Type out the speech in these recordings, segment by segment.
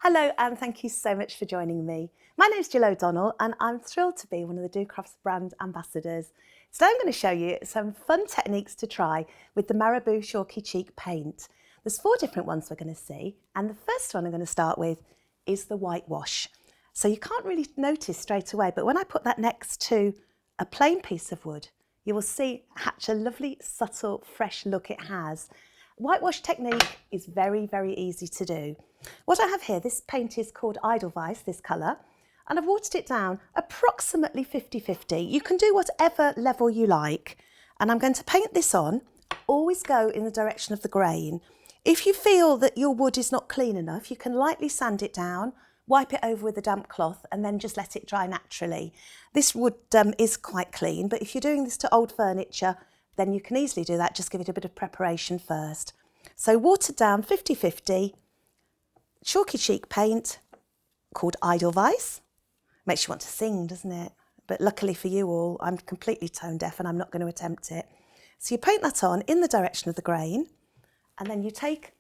Hello and thank you so much for joining me. My name is Gill and I'm thrilled to be one of the docrafts brand ambassadors. Today I'm going to show you some fun techniques to try with the Marabu Chalky Chic paint. There's 4 different ones we're going to see, and the first one I'm going to start with is the whitewash. So you can't really notice straight away, but when I put that next to a plain piece of wood, you will see such a lovely, subtle, fresh look it has. Whitewash technique is very, very easy to do. What I have here, this paint is called Edelweiss, this colour, and I've watered it down approximately 50-50. You can do whatever level you like. And I'm going to paint this on. Always go in the direction of the grain. If you feel that your wood is not clean enough, you can lightly sand it down, wipe it over with a damp cloth and then just let it dry naturally. This wood is quite clean, but if you're doing this to old furniture, then you can easily do that. Just give it a bit of preparation first. So watered down 50-50, Chalky Chic paint called Edelweiss. Makes you want to sing, doesn't it? But luckily for you all, I'm completely tone deaf and I'm not going to attempt it. So you paint that on in the direction of the grain, and then you take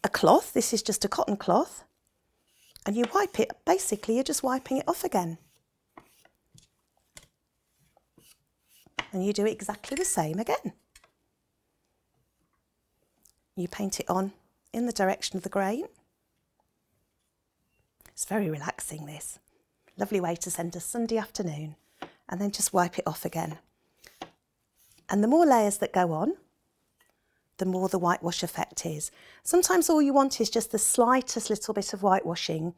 a cloth, this is just a cotton cloth, and you wipe it. Basically, you're just wiping it off again. And you do exactly the same again. You paint it on in the direction of the grain. It's very relaxing, this. Lovely way to spend a Sunday afternoon. And then just wipe it off again. And the more layers that go on, the more the whitewash effect is. Sometimes all you want is just the slightest little bit of whitewashing.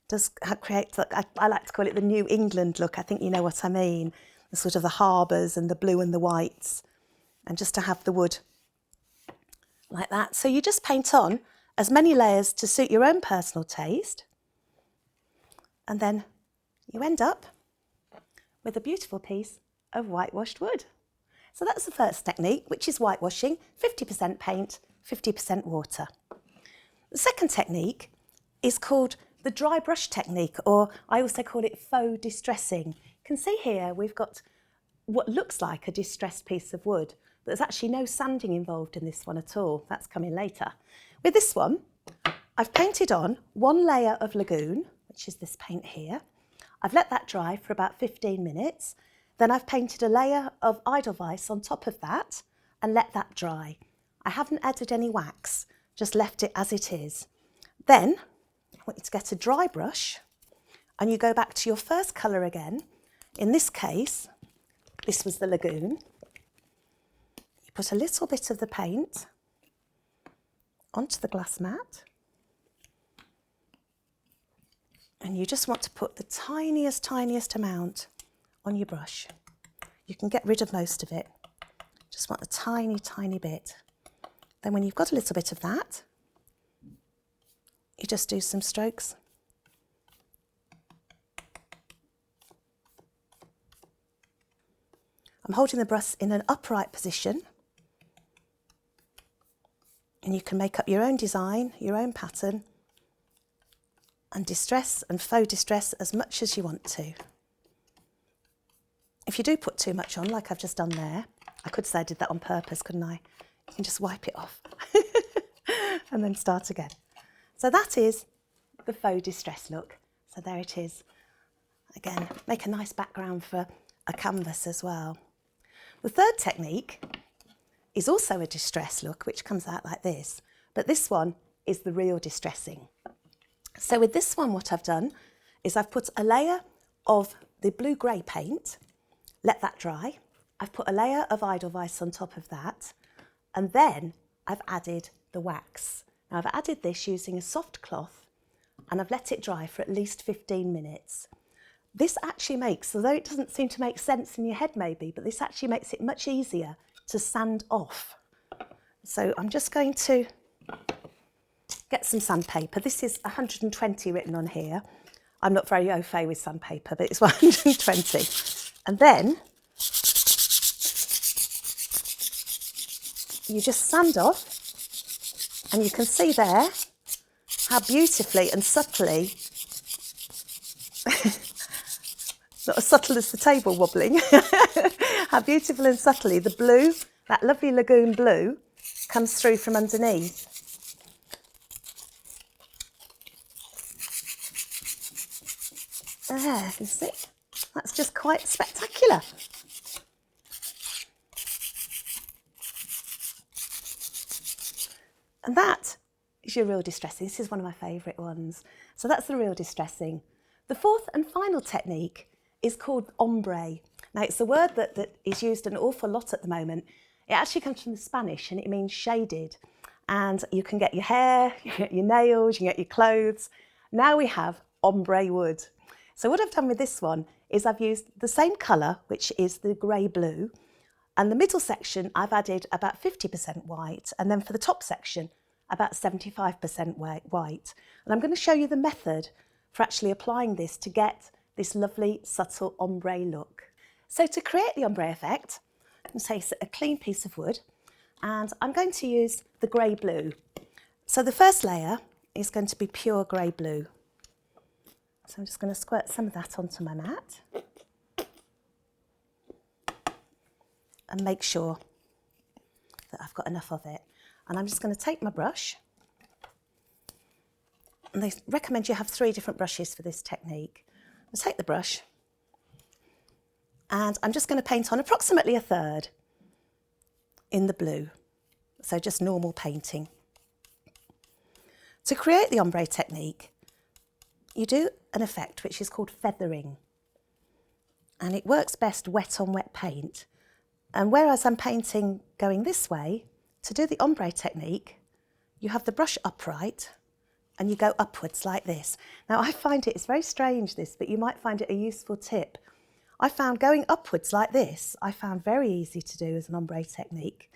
Does create, I like to call it the New England look. I think you know what I mean. The sort of the harbours and the blue and the whites, and just to have the wood like that. So you just paint on as many layers to suit your own personal taste, and then you end up with a beautiful piece of whitewashed wood. So that's the first technique, which is whitewashing, 50% paint, 50% water. The second technique is called the dry brush technique, or I also call it faux distressing. You can see here we've got what looks like a distressed piece of wood, but there's actually no sanding involved in this one at all. That's coming later. With this one, I've painted on 1 layer of lagoon, which is this paint here. I've let that dry for about 15 minutes. Then I've painted a layer of Edelweiss on top of that and let that dry. I haven't added any wax, just left it as it is. Then I want you to get a dry brush and you go back to your first colour again. In this case, this was the lagoon. You put a little bit of the paint onto the glass mat, and you just want to put the tiniest amount on your brush. You can get rid of most of it. Just want a tiny bit. Then when you've got a little bit of that, you just do some strokes. I'm holding the brush in an upright position, and you can make up your own design, your own pattern, and distress and faux distress as much as you want to. If you do put too much on, like I've just done there, I could say I did that on purpose, couldn't I? You can just wipe it off and then start again. So that is the faux distress look. So there it is. Again, make a nice background for a canvas as well. The third technique is also a distress look, which comes out like this, but this one is the real distressing. So with this one, what I've done is I've put a layer of the blue-grey paint, let that dry. I've put a layer of Edelweiss on top of that, and then I've added the wax. Now I've added this using a soft cloth, and I've let it dry for at least 15 minutes. This actually makes, although it doesn't seem to make sense in your head maybe, but this actually makes it much easier to sand off. So I'm just going to get some sandpaper. This is 120 written on here. I'm not very au fait with sandpaper, but it's 120. And then you just sand off, and you can see there how beautifully and subtly, not as subtle as the table wobbling, how beautiful and subtly the blue, that lovely lagoon blue, comes through from underneath. There, you see? That's just quite spectacular. And that is your real distressing. This is one of my favourite ones. So that's the real distressing. The fourth and final technique is called ombre. Now it's a word that is used an awful lot at the moment. It actually comes from the Spanish and it means shaded. And you can get your hair, you can get your nails, you can get your clothes. Now we have ombre wood. So what I've done with this one is I've used the same colour, which is the grey blue, and the middle section I've added about 50% white, and then for the top section about 75% white. And I'm going to show you the method for actually applying this to get this lovely subtle ombre look. So to create the ombre effect, I'm going to take a clean piece of wood and I'm going to use the grey blue. So the first layer is going to be pure grey blue. So I'm just going to squirt some of that onto my mat and make sure that I've got enough of it. And I'm just going to take my brush, and they recommend you have 3 different brushes for this technique. I'll take the brush and I'm just going to paint on approximately 1/3 in the blue, so just normal painting. To create the ombre technique, you do an effect which is called feathering, and it works best wet on wet paint. And whereas I'm painting going this way, to do the ombre technique, you have the brush upright and you go upwards like this. Now I find it's very strange this, but you might find it a useful tip. I found going upwards like this, I found very easy to do as an ombre technique.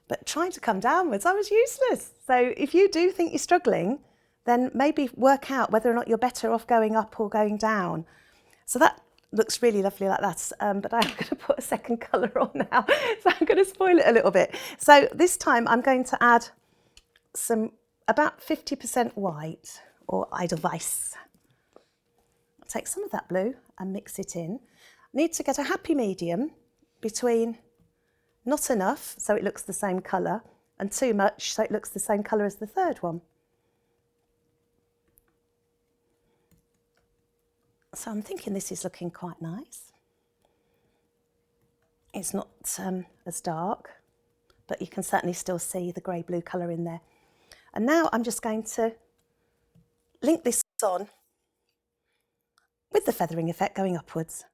But trying to come downwards, I was useless. So if you do think you're struggling, then maybe work out whether or not you're better off going up or going down. So that looks really lovely like that, but I'm going to put a second colour on now, so I'm going to spoil it a little bit. So this time I'm going to add about 50% white, or Edelweiss. I'll take some of that blue and mix it in. Need to get a happy medium between not enough, so it looks the same colour, and too much, so it looks the same colour as the third one. So I'm thinking this is looking quite nice. It's not as dark, but you can certainly still see the grey-blue colour in there. And now I'm just going to link this on with the feathering effect going upwards.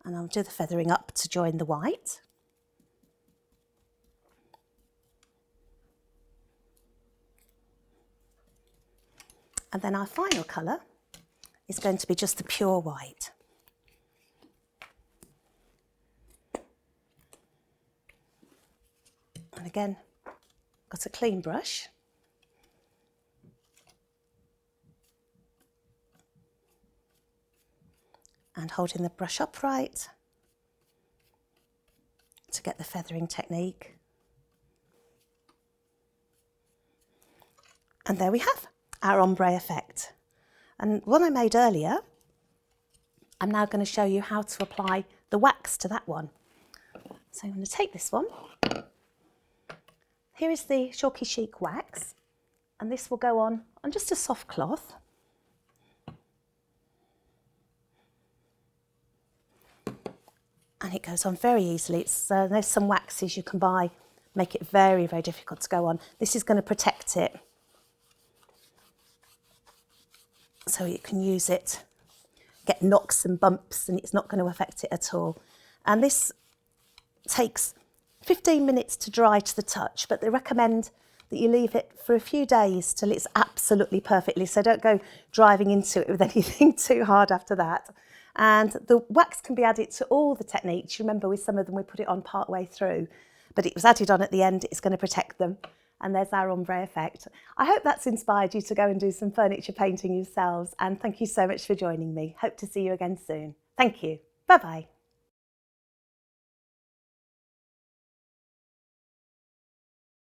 And I'll do the feathering up to join the white. And then our final colour is going to be just the pure white. And again, got a clean brush. And holding the brush upright to get the feathering technique. And there we have our ombre effect. And one I made earlier, I'm now going to show you how to apply the wax to that one. So I'm going to take this one. Here is the Chalky Chic wax, and this will go on just a soft cloth. And it goes on very easily. There's some waxes you can buy, make it very, very difficult to go on. This is going to protect it, so you can use it, get knocks and bumps, and it's not going to affect it at all. And this takes 15 minutes to dry to the touch, but they recommend that you leave it for a few days till it's absolutely perfectly, so don't go driving into it with anything too hard after that. And the wax can be added to all the techniques. You remember with some of them we put it on part way through, but it was added on at the end. It's going to protect them. And there's our ombre effect. I hope that's inspired you to go and do some furniture painting yourselves, and thank you so much for joining me. Hope to see you again soon. Thank you. Bye-bye.